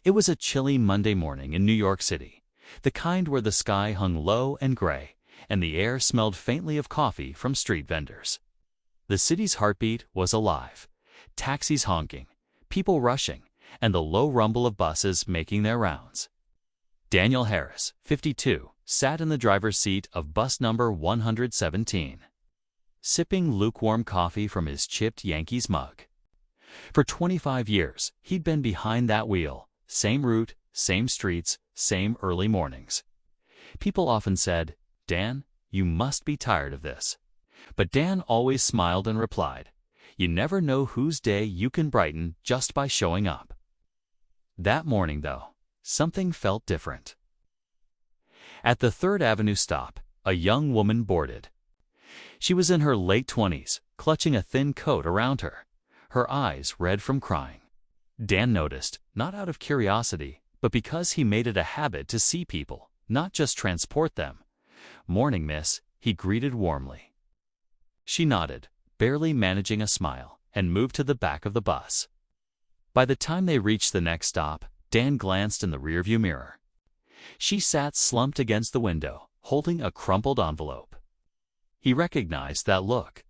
It was a chilly Monday morning in New York City, the kind where the sky hung low and gray, and the air smelled faintly of coffee from street vendors. The city's heartbeat was alive, taxis honking, people rushing, and the low rumble of buses making their rounds. Daniel Harris, 52, sat in the driver's seat of bus number 117, sipping lukewarm coffee from his chipped Yankees mug. For 25 years, he'd been behind that wheel, same route, same streets, same early mornings. People often said, "Dan, you must be tired of this." But Dan always smiled and replied, "You never know whose day you can brighten just by showing up." That morning, though, something felt different. At the 3rd Avenue stop, a young woman boarded. She was in her late 20s, clutching a thin coat around her, her eyes red from crying. Dan noticed, not out of curiosity, but because he made it a habit to see people, not just transport them. "Morning, miss," he greeted warmly. She nodded, barely managing a smile, and moved to the back of the bus. By the time they reached the next stop, Dan glanced in the rearview mirror. She sat slumped against the window, holding a crumpled envelope. He recognized that look,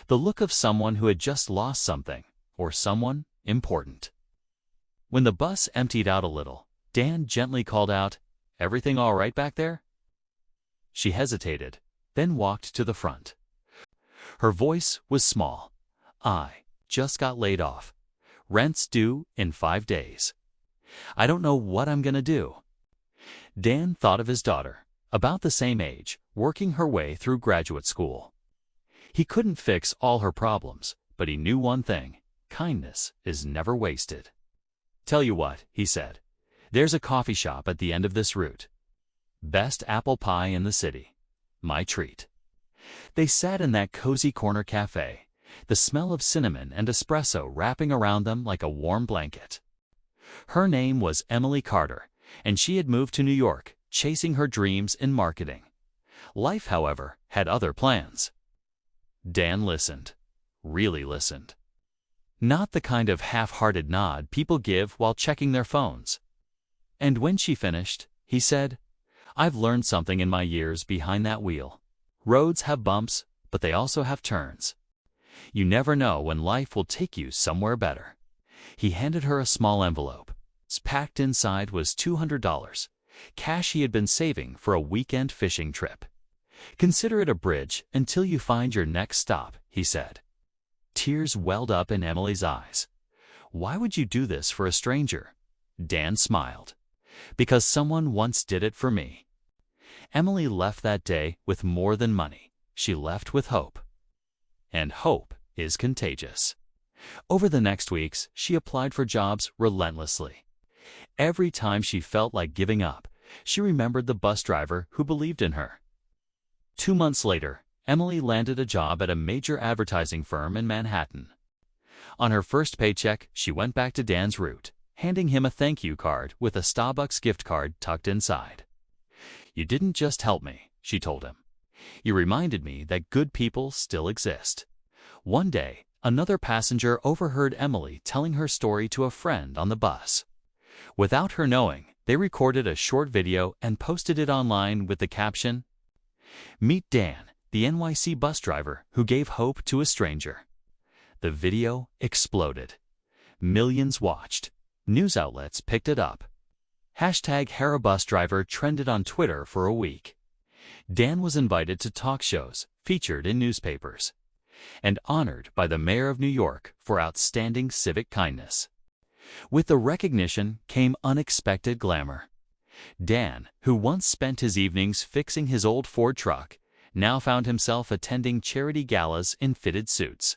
the look of someone who had just lost something, or someone important. When the bus emptied out a little, Dan gently called out, "Everything all right back there?" She hesitated, then walked to the front. Her voice was small. "I just got laid off. Rent's due in 5 days. I don't know what I'm gonna do." Dan thought of his daughter, about the same age, working her way through graduate school. He couldn't fix all her problems, but he knew one thing: kindness is never wasted. "Tell you what," he said, "there's a coffee shop at the end of this route. Best apple pie in the city. My treat." They sat in that cozy corner cafe, the smell of cinnamon and espresso wrapping around them like a warm blanket. Her name was Emily Carter, and she had moved to New York, chasing her dreams in marketing. Life, however, had other plans. Dan listened, really listened. Not the kind of half-hearted nod people give while checking their phones. And when she finished, he said, "I've learned something in my years behind that wheel. Roads have bumps, but they also have turns. You never know when life will take you somewhere better." He handed her a small envelope. Packed inside was $200, cash he had been saving for a weekend fishing trip. "Consider it a bridge until you find your next stop," he said. Tears welled up in Emily's eyes. "Why would you do this for a stranger?" Dan smiled. "Because someone once did it for me." Emily left that day with more than money. She left with hope. And hope is contagious. Over the next weeks, she applied for jobs relentlessly. Every time she felt like giving up, she remembered the bus driver who believed in her. 2 months later, Emily landed a job at a major advertising firm in Manhattan. On her first paycheck, she went back to Dan's route, handing him a thank you card with a Starbucks gift card tucked inside. "You didn't just help me," she told him. "You reminded me that good people still exist." One day, another passenger overheard Emily telling her story to a friend on the bus. Without her knowing, they recorded a short video and posted it online with the caption, "Meet Dan, the NYC bus driver who gave hope to a stranger." The video exploded. Millions watched. News outlets picked it up. #HaraBusDriver trended on Twitter for a week. Dan was invited to talk shows, featured in newspapers, and honored by the mayor of New York for outstanding civic kindness. With the recognition came unexpected glamour. Dan, who once spent his evenings fixing his old Ford truck, now found himself attending charity galas in fitted suits.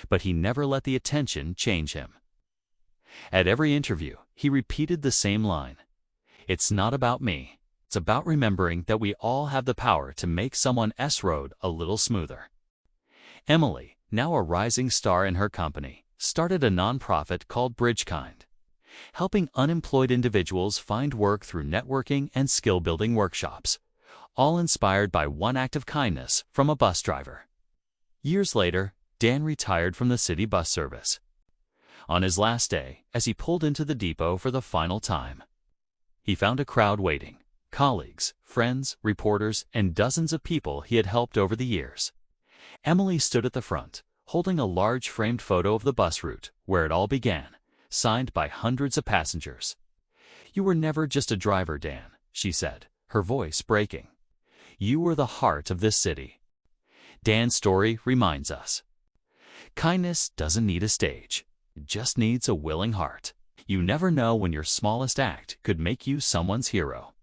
But he never let the attention change him. At every interview, he repeated the same line: "It's not about me. It's about remembering that we all have the power to make someone else's road a little smoother." Emily, now a rising star in her company, started a nonprofit called Bridgekind, helping unemployed individuals find work through networking and skill-building workshops, all inspired by one act of kindness from a bus driver. Years later, Dan retired from the city bus service. On his last day, as he pulled into the depot for the final time, he found a crowd waiting: colleagues, friends, reporters, and dozens of people he had helped over the years. Emily stood at the front, holding a large framed photo of the bus route where it all began, signed by hundreds of passengers. "You were never just a driver, Dan," she said, her voice breaking. "You were the heart of this city." Dan's story reminds us, kindness doesn't need a stage. It just needs a willing heart. You never know when your smallest act could make you someone's hero.